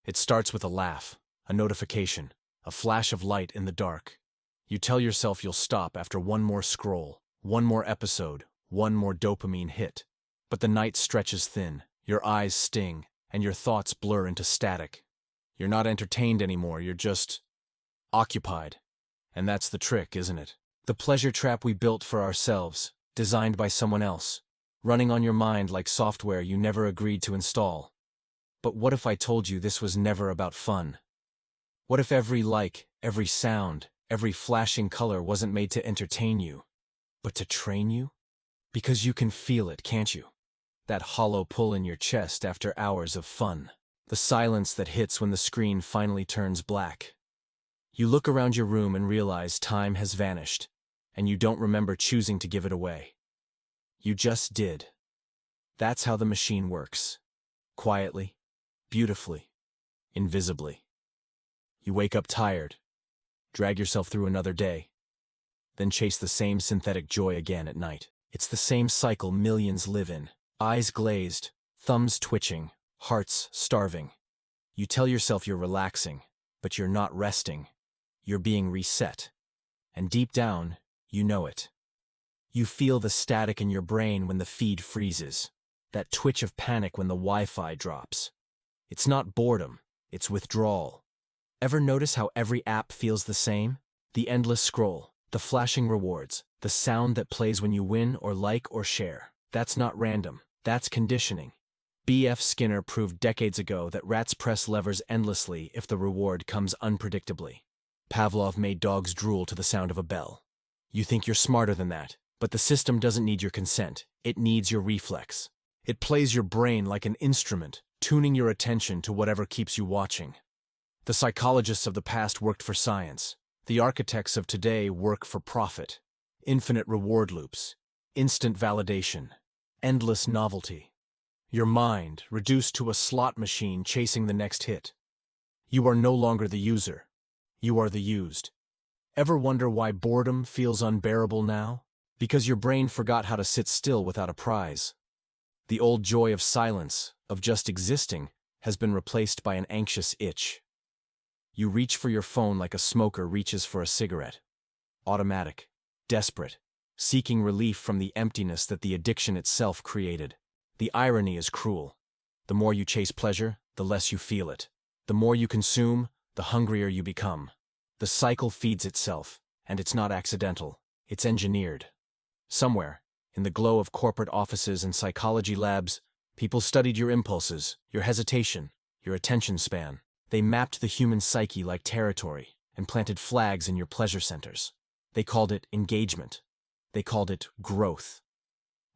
It starts with a laugh, a notification, a flash of light in the dark. You tell yourself you'll stop after one more scroll, one more episode, one more dopamine hit. But the night stretches thin, your eyes sting, and your thoughts blur into static. You're not entertained anymore, you're just occupied. And that's the trick, isn't it? The pleasure trap we built for ourselves, designed by someone else, running on your mind like software you never agreed to install. But what if I told you this was never about fun? What if every like, every sound, every flashing color wasn't made to entertain you, but to train you? Because you can feel it, can't you? That hollow pull in your chest after hours of fun. The silence that hits when the screen finally turns black. You look around your room and realize time has vanished, and you don't remember choosing to give it away. You just did. That's how the machine works. Quietly, beautifully, invisibly. You wake up tired, drag yourself through another day, then chase the same synthetic joy again at night. It's the same cycle millions live in. Eyes glazed, thumbs twitching, hearts starving. You tell yourself you're relaxing, but you're not resting. You're being reset. And deep down, you know it. You feel the static in your brain when the feed freezes, that twitch of panic when the Wi-Fi drops. It's not boredom, it's withdrawal. Ever notice how every app feels the same? The endless scroll, the flashing rewards, the sound that plays when you win or like or share. That's not random, that's conditioning. B.F. Skinner proved decades ago that rats press levers endlessly if the reward comes unpredictably. Pavlov made dogs drool to the sound of a bell. You think you're smarter than that, but the system doesn't need your consent, it needs your reflex. It plays your brain like an instrument, tuning your attention to whatever keeps you watching. The psychologists of the past worked for science. The architects of today work for profit. Infinite reward loops, instant validation, endless novelty. Your mind, reduced to a slot machine chasing the next hit. You are no longer the user. You are the used. Ever wonder why boredom feels unbearable now? Because your brain forgot how to sit still without a prize. The old joy of silence, of just existing, has been replaced by an anxious itch. You reach for your phone like a smoker reaches for a cigarette. Automatic, desperate, seeking relief from the emptiness that the addiction itself created. The irony is cruel. The more you chase pleasure, the less you feel it. The more you consume, the hungrier you become. The cycle feeds itself, and it's not accidental, it's engineered. Somewhere, in the glow of corporate offices and psychology labs, people studied your impulses, your hesitation, your attention span. They mapped the human psyche like territory and planted flags in your pleasure centers. They called it engagement. They called it growth.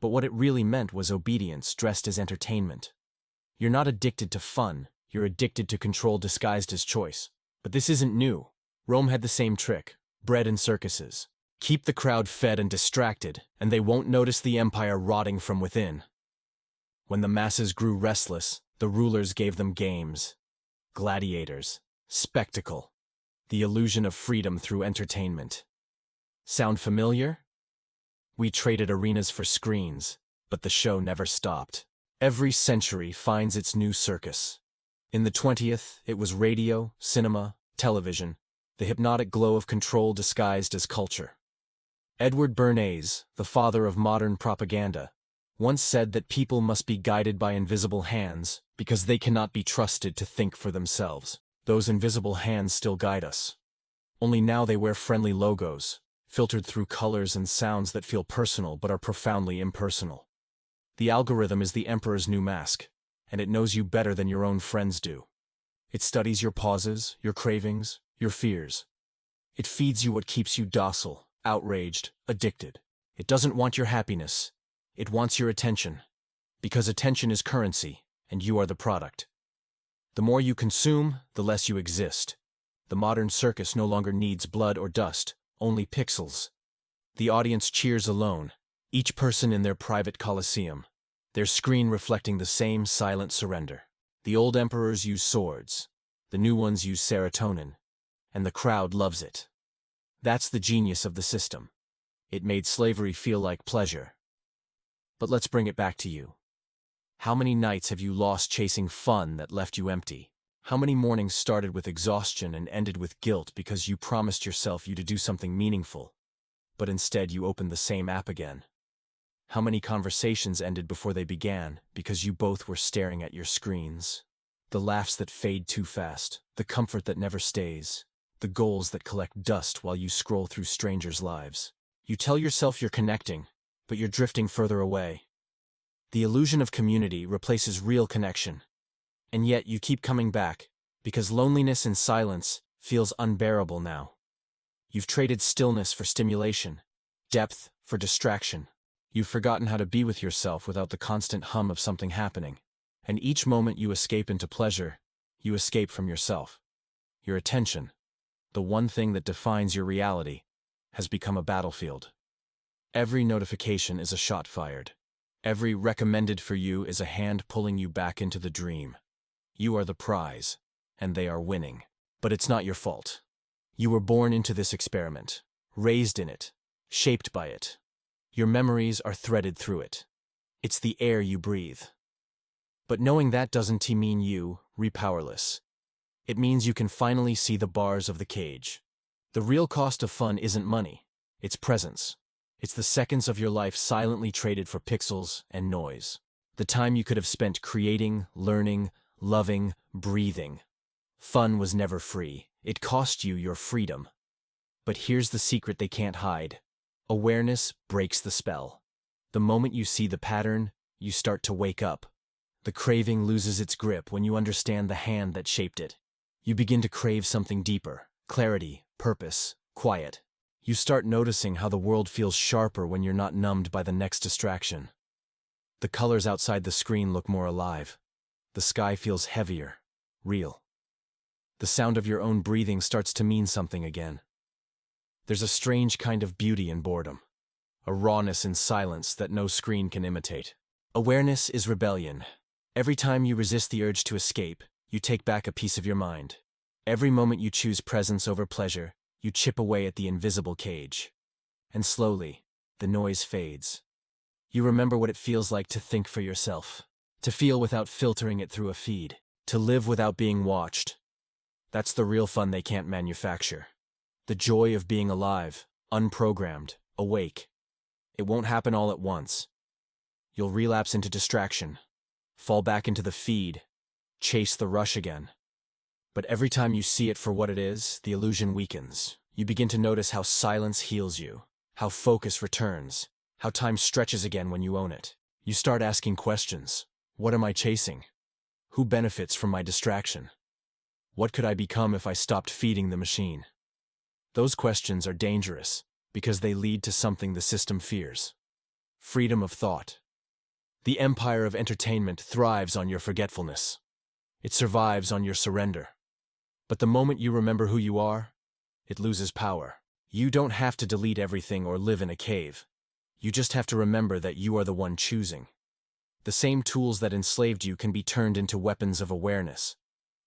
But what it really meant was obedience dressed as entertainment. You're not addicted to fun, you're addicted to control disguised as choice. But this isn't new. Rome had the same trick, bred in circuses. Keep the crowd fed and distracted, and they won't notice the empire rotting from within. When the masses grew restless, the rulers gave them games. Gladiators, spectacle, the illusion of freedom through entertainment. Sound familiar? We traded arenas for screens, but the show never stopped. Every century finds its new circus. In the 20th, it was radio, cinema, television, the hypnotic glow of control disguised as culture. Edward Bernays, the father of modern propaganda, once said that people must be guided by invisible hands because they cannot be trusted to think for themselves. Those invisible hands still guide us. Only now they wear friendly logos, filtered through colors and sounds that feel personal but are profoundly impersonal. The algorithm is the emperor's new mask, and it knows you better than your own friends do. It studies your pauses, your cravings, your fears. It feeds you what keeps you docile, outraged, addicted. It doesn't want your happiness. It wants your attention. Because attention is currency, and you are the product. The more you consume, the less you exist. The modern circus no longer needs blood or dust, only pixels. The audience cheers alone, each person in their private coliseum, their screen reflecting the same silent surrender. The old emperors use swords, the new ones use serotonin, and the crowd loves it. That's the genius of the system. It made slavery feel like pleasure. But let's bring it back to you. How many nights have you lost chasing fun that left you empty? How many mornings started with exhaustion and ended with guilt because you promised yourself you'd do something meaningful, but instead you opened the same app again? How many conversations ended before they began because you both were staring at your screens? The laughs that fade too fast, the comfort that never stays, the goals that collect dust while you scroll through strangers' lives. You tell yourself you're connecting, but you're drifting further away. The illusion of community replaces real connection. And yet you keep coming back, because loneliness and silence feels unbearable now. You've traded stillness for stimulation, depth for distraction. You've forgotten how to be with yourself without the constant hum of something happening. And each moment you escape into pleasure, you escape from yourself. Your attention, the one thing that defines your reality, has become a battlefield. Every notification is a shot fired. Every recommended for you is a hand pulling you back into the dream. You are the prize, and they are winning. But it's not your fault. You were born into this experiment, raised in it, shaped by it. Your memories are threaded through it. It's the air you breathe. But knowing that doesn't mean you powerless. It means you can finally see the bars of the cage. The real cost of fun isn't money, it's presence. It's the seconds of your life silently traded for pixels and noise. The time you could have spent creating, learning, loving, breathing. Fun was never free. It cost you your freedom. But here's the secret they can't hide. Awareness breaks the spell. The moment you see the pattern, you start to wake up. The craving loses its grip when you understand the hand that shaped it. You begin to crave something deeper, clarity, purpose, quiet. You start noticing how the world feels sharper when you're not numbed by the next distraction. The colors outside the screen look more alive. The sky feels heavier, real. The sound of your own breathing starts to mean something again. There's a strange kind of beauty in boredom, a rawness in silence that no screen can imitate. Awareness is rebellion. Every time you resist the urge to escape, you take back a piece of your mind. Every moment you choose presence over pleasure, you chip away at the invisible cage. And slowly, the noise fades. You remember what it feels like to think for yourself, to feel without filtering it through a feed, to live without being watched. That's the real fun they can't manufacture. The joy of being alive, unprogrammed, awake. It won't happen all at once. You'll relapse into distraction, fall back into the feed, chase the rush again. But every time you see it for what it is, the illusion weakens. You begin to notice how silence heals you, how focus returns, how time stretches again when you own it. You start asking questions. What am I chasing? Who benefits from my distraction? What could I become if I stopped feeding the machine? Those questions are dangerous because they lead to something the system fears. Freedom of thought. The empire of entertainment thrives on your forgetfulness. It survives on your surrender. But the moment you remember who you are, it loses power. You don't have to delete everything or live in a cave. You just have to remember that you are the one choosing. The same tools that enslaved you can be turned into weapons of awareness.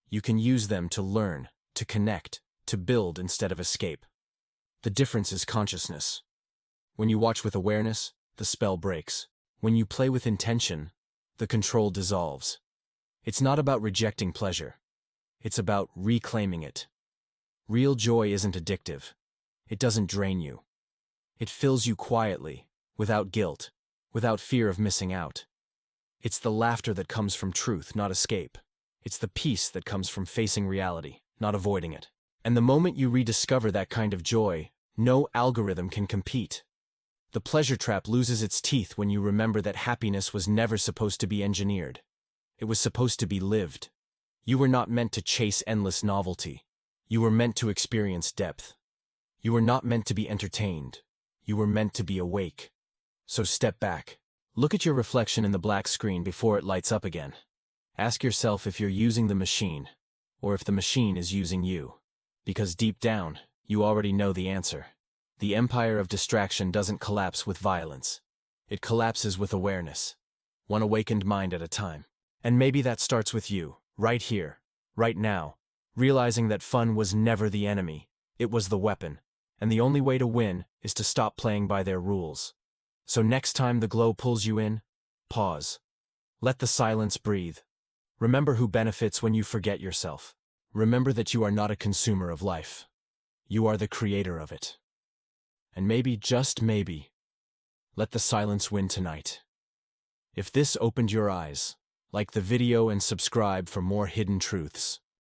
You can use them to learn, to connect, to build instead of escape. The difference is consciousness. When you watch with awareness, the spell breaks. When you play with intention, the control dissolves. It's not about rejecting pleasure. It's about reclaiming it. Real joy isn't addictive. It doesn't drain you. It fills you quietly, without guilt, without fear of missing out. It's the laughter that comes from truth, not escape. It's the peace that comes from facing reality, not avoiding it. And the moment you rediscover that kind of joy, no algorithm can compete. The pleasure trap loses its teeth when you remember that happiness was never supposed to be engineered. It was supposed to be lived. You were not meant to chase endless novelty. You were meant to experience depth. You were not meant to be entertained. You were meant to be awake. So step back. Look at your reflection in the black screen before it lights up again. Ask yourself if you're using the machine, or if the machine is using you. Because deep down, you already know the answer. The empire of distraction doesn't collapse with violence. It collapses with awareness, one awakened mind at a time. And maybe that starts with you, right here, right now, realizing that fun was never the enemy, it was the weapon, and the only way to win is to stop playing by their rules. So next time the glow pulls you in, pause. Let the silence breathe. Remember who benefits when you forget yourself. Remember that you are not a consumer of life. You are the creator of it. And maybe, just maybe, let the silence win tonight. If this opened your eyes, like the video and subscribe for more hidden truths.